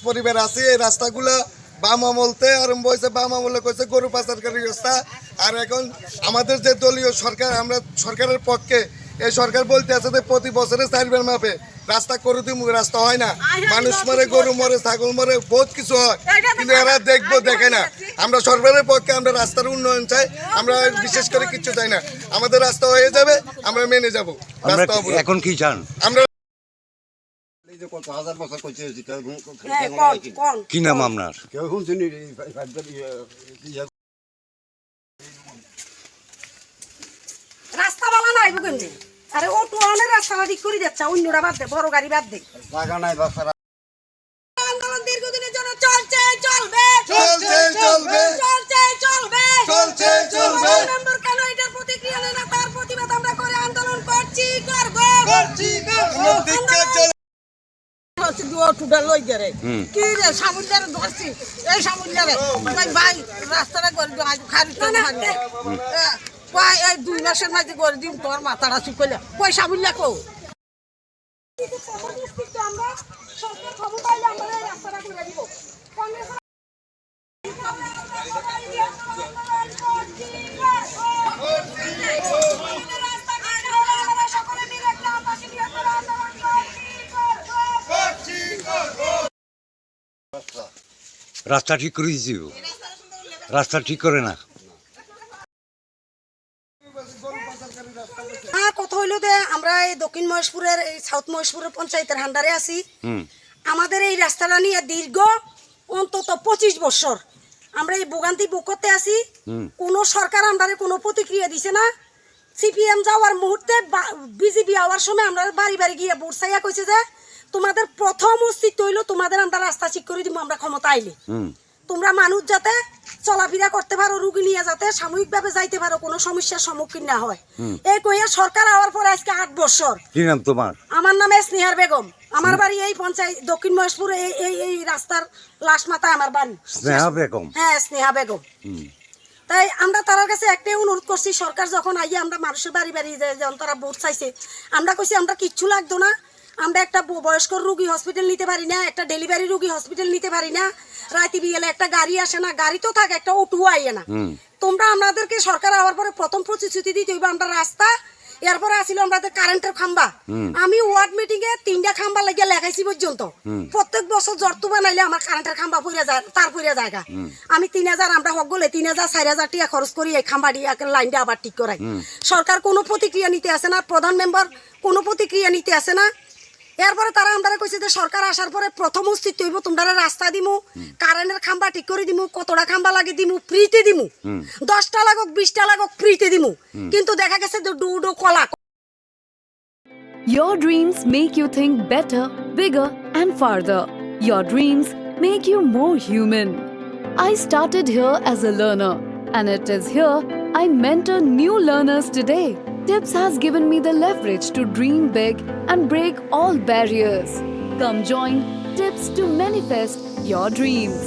পরিবার আছে এই রাস্তাগুলো বাম আমলতে আরম্ভ হয়েছে, বাম আমলে কইছে গরু পাচারকারী রাস্তা। আর এখন আমাদের যে দলীয় সরকার, আমরা সরকারের পক্ষে, এই সরকার বলতে আছে যে প্রতি বছরে 4 বার মাপে রাস্তা করে দিব, রাস্তা হয় না, মানুষ মরে, গরু মরে, ছাগল মরে, বহুত কিছু হয়, কিন্তু এরা দেখবো দেখে না। আমরা সরকারের পক্ষে, আমরা রাস্তার উন্নয়ন চাই, আমরা বিশেষ করে কিছু চাই না, আমাদের রাস্তা হয়ে যাবে, আমরা মেনে যাবো। এখন কি চান? আমরা কি নাম আপনার? রাস্তা বালা নাই বুকেন্দি, আরে অটো অনেক রাস্তা ঠিক করে যাচ্ছে, অন্যরা বাদ দে, বড় গাড়ি বাদ দে। জায়গা নাই বাসারা। আন্দোলন দীর্ঘদিনের জন্য চলছে, চলবে, চলছে, চলবে, চলছে, চলবে, চলছে, চলবে। মেম্বার কেন এটার প্রতিক্রিয়া নেয় না, তার প্রতিবাদ আমরা করে আন্দোলন করছি, করব, করছি, করব। ধিক্কার চলে। অটোটা লই গেরে কি রে সামুদ্রে ধরছি, এই সামুদ্রে ভাই রাস্তাটা করে খালি কয় এই 2 মাসের মাঝে করে দিন, তোর মাথাটা চুকলে কই সামুদ্রে কো আমরা সরকার খবর পাইলে আমরা এই রাস্তাটা করে দিব। রাস্তা ঠিক করে দিছি, রাস্তা ঠিক করে না। কথা হইলো যে আমরা এই দক্ষিণ মহেশপুরের, এই সাউথ মহেশপুরের পঞ্চায়েতের হান্ডারে আছি। আমাদের এই রাস্তাটা নিয়ে দীর্ঘ অন্তত 25 বছর আমরা এই ভোগান্তি ভোগ করতে আছি। কোনো সরকার আমাদের কোনো প্রতিক্রিয়া দিছে না। সিপিএম যাওয়ার মুহূর্তে, বিজেপি আওয়ার সময় আমরা বাড়ি বাড়ি গিয়ে ভোট চাইয়া কইছে যে তোমাদের প্রথম অস্তিত্ব হইলো তোমাদের আমরা রাস্তা ঠিক করে দিব, আমরা ক্ষমতা আইলে তোমরা মানুষ যাতে চলাফেরা করতে পারো, রুগী নিয়ে যাতে সাময়িকভাবে যাইতে পারো, কোনো সমস্যার সম্মুখীন না হয়। এই কইয়া সরকার আওয়ার পর আজকে 8 বছর। কি নাম তোমার? আমার নাম স্নেহার বেগম। আমার বাড়ি এই পঞ্চায়েত দক্ষিণ মহেশপুর, এই রাস্তার লাশ মাথায় আমার বাড়ি। স্নেহা বেগম? হ্যাঁ, স্নেহা বেগম। তাই আমরা তার কাছে একটাই অনুরোধ করছি, সরকার যখন আইয়া আমরা মানুষের বাড়ি বাড়ি যখন তারা ভোট চাইছে, আমরা কইছি আমরা কিচ্ছু লাগতো না, আমরা একটা বয়স্ক রুগী হসপিটাল নিতে পারি না, একটা ডেলিভারি রুগী হসপিটাল নিতে পারি না, রাতে বিয়েলে একটা গাড়ি আসে না, গাড়ি তো থাকে, একটা অটো আইয়ে না। তোমরা আমাদেরকে সরকার হওয়ার পরে প্রথম প্রতিশ্রুতি দিতে হইবে আমরা রাস্তা, এরপরে আসিল আমাদের কারেন্টের খাম্বা। আমি ওয়ার্ড মিটিং এ 3টা খাম্বা লাগিয়ে লেখাইছি পর্যন্ত। প্রত্যেক বছর জর্তু বানাইলে আমার কারেন্টের খাম্বা পড়ে যায়, তার পড়ে জায়গা। আমি 3000, আমরা হকগলে 3000 4000 টাকা খরচ করি এই খাম্বা দিয়ে লাইনটা আবার ঠিক করাই। সরকার কোনো প্রতিক্রিয়া নিতে আসে না, প্রধান মেম্বার কোনো প্রতিক্রিয়া নিতে আসে না। এরপরে তারা আমরা কইছে যে সরকার আসার পরে প্রথম অস্তিত্ব হইব, তোমরা রাস্তা দিমু, কারেন্টের খাম্বা ঠিক করে দিমু, কতটা খাম্বা লাগে দিমু, ফ্রিতে দিমু, 10টা লাগুক 20টা লাগুক ফ্রিতে দিমু। কিন্তু দেখা গেছে ডুডো কলা। Your dreams make you think better, bigger and farther. Your dreams make you more human. I started here as a learner, and it is here I mentor new learners today. TIPS has given me the leverage to dream big and break all barriers. Come join TIPS to manifest your dreams.